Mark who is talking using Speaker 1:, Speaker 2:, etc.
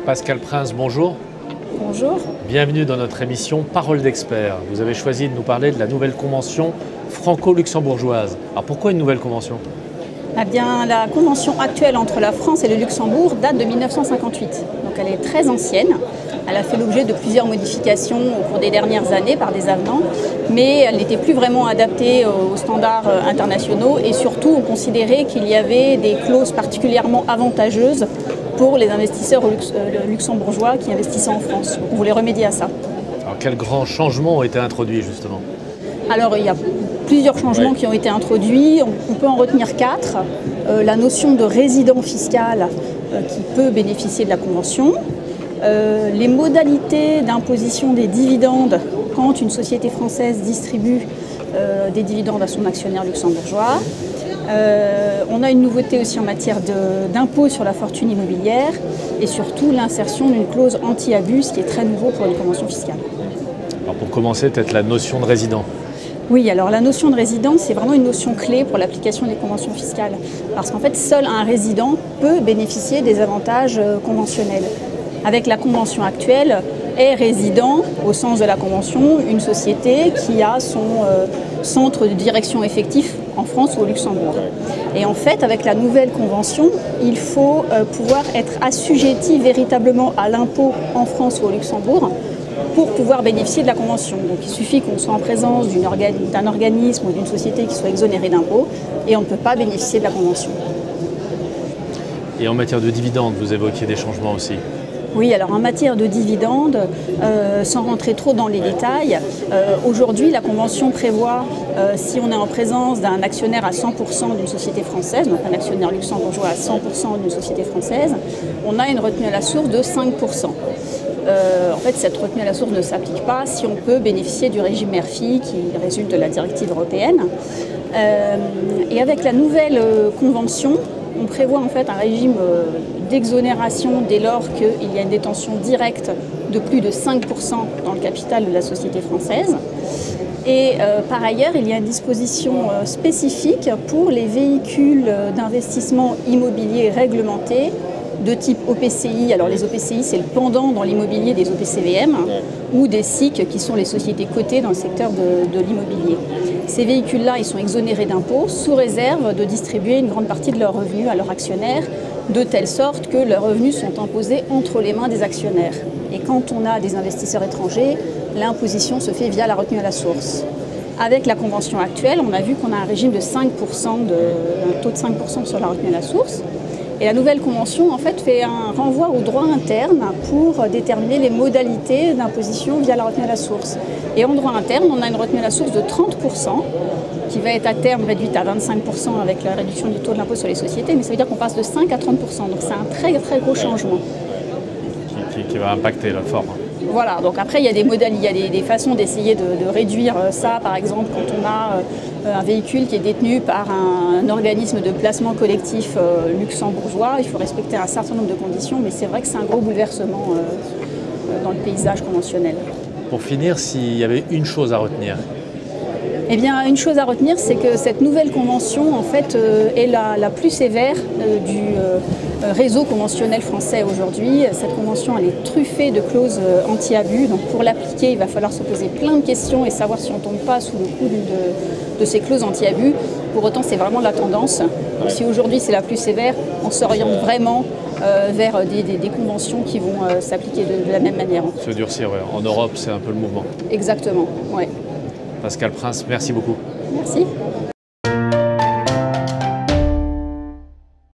Speaker 1: Pascal Prince, bonjour.
Speaker 2: Bonjour.
Speaker 1: Bienvenue dans notre émission Parole d'experts. Vous avez choisi de nous parler de la nouvelle convention franco-luxembourgeoise. Alors pourquoi une nouvelle convention ?
Speaker 2: Eh bien, la convention actuelle entre la France et le Luxembourg date de 1958. Donc elle est très ancienne. Elle a fait l'objet de plusieurs modifications au cours des dernières années par des avenants, mais elle n'était plus vraiment adaptée aux standards internationaux et surtout on considérait qu'il y avait des clauses particulièrement avantageuses pour les investisseurs luxembourgeois qui investissaient en France. Donc on voulait remédier à ça.
Speaker 1: Alors quels grands changements ont été introduits justement ?
Speaker 2: Alors il y a plusieurs changements qui ont été introduits, on peut en retenir 4. La notion de résident fiscal qui peut bénéficier de la convention, les modalités d'imposition des dividendes quand une société française distribue des dividendes à son actionnaire luxembourgeois. On a une nouveauté aussi en matière d'impôt sur la fortune immobilière et surtout l'insertion d'une clause anti-abus, ce qui est très nouveau pour les conventions fiscales.
Speaker 1: Alors pour commencer, peut-être la notion de résident.
Speaker 2: Oui, alors la notion de résident, c'est vraiment une notion clé pour l'application des conventions fiscales. Parce qu'en fait, seul un résident peut bénéficier des avantages conventionnels. Avec la convention actuelle, est résident, au sens de la convention, une société qui a son centre de direction effectif en France ou au Luxembourg. Et en fait, avec la nouvelle convention, il faut pouvoir être assujetti véritablement à l'impôt en France ou au Luxembourg pour pouvoir bénéficier de la convention. Donc il suffit qu'on soit en présence d'un organisme ou d'une société qui soit exonérée d'impôts et on ne peut pas bénéficier de la convention.
Speaker 1: Et en matière de dividendes, vous évoquiez des changements aussi.
Speaker 2: Oui, alors en matière de dividendes, sans rentrer trop dans les détails, aujourd'hui la convention prévoit, si on est en présence d'un actionnaire à 100% d'une société française, donc un actionnaire luxembourgeois à 100% d'une société française, on a une retenue à la source de 5%. En fait, cette retenue à la source ne s'applique pas si on peut bénéficier du régime MERFI qui résulte de la directive européenne. Et avec la nouvelle convention, on prévoit en fait un régime d'exonération dès lors qu'il y a une détention directe de plus de 5% dans le capital de la société française. Et par ailleurs, il y a une disposition spécifique pour les véhicules d'investissement immobilier réglementés de type OPCI. Alors les OPCI, c'est le pendant dans l'immobilier des OPCVM ou des SIC qui sont les sociétés cotées dans le secteur de l'immobilier. Ces véhicules-là, ils sont exonérés d'impôts sous réserve de distribuer une grande partie de leurs revenus à leurs actionnaires de telle sorte que leurs revenus sont imposés entre les mains des actionnaires. Et quand on a des investisseurs étrangers, l'imposition se fait via la retenue à la source. Avec la convention actuelle, on a vu qu'on a un régime de 5%, un taux de 5% sur la retenue à la source. Et la nouvelle convention en fait fait un renvoi au droit interne pour déterminer les modalités d'imposition via la retenue à la source. Et en droit interne, on a une retenue à la source de 30% qui va être à terme réduite à 25% avec la réduction du taux de l'impôt sur les sociétés, mais ça veut dire qu'on passe de 5 à 30%. Donc c'est un très très gros changement.
Speaker 1: Qui va impacter la forme.
Speaker 2: Voilà, donc après il y a des modèles, il y a des façons d'essayer de réduire ça. Par exemple, quand on a un véhicule qui est détenu par un organisme de placement collectif luxembourgeois, il faut respecter un certain nombre de conditions, mais c'est vrai que c'est un gros bouleversement dans le paysage conventionnel.
Speaker 1: Pour finir, s'il y avait une chose à retenir.
Speaker 2: Eh bien, une chose à retenir, c'est que cette nouvelle convention, en fait, est la plus sévère du réseau conventionnel français aujourd'hui. Cette convention, elle est truffée de clauses anti-abus. Donc, pour l'appliquer, il va falloir se poser plein de questions et savoir si on ne tombe pas sous le coup de ces clauses anti-abus. Pour autant, c'est vraiment la tendance. Donc, si aujourd'hui c'est la plus sévère, on s'oriente vraiment vers des conventions qui vont s'appliquer de la même manière. En fait.
Speaker 1: Se durcir, ouais. En Europe, c'est un peu le mouvement.
Speaker 2: Exactement, oui.
Speaker 1: Pascal Prince, merci beaucoup.
Speaker 2: Merci.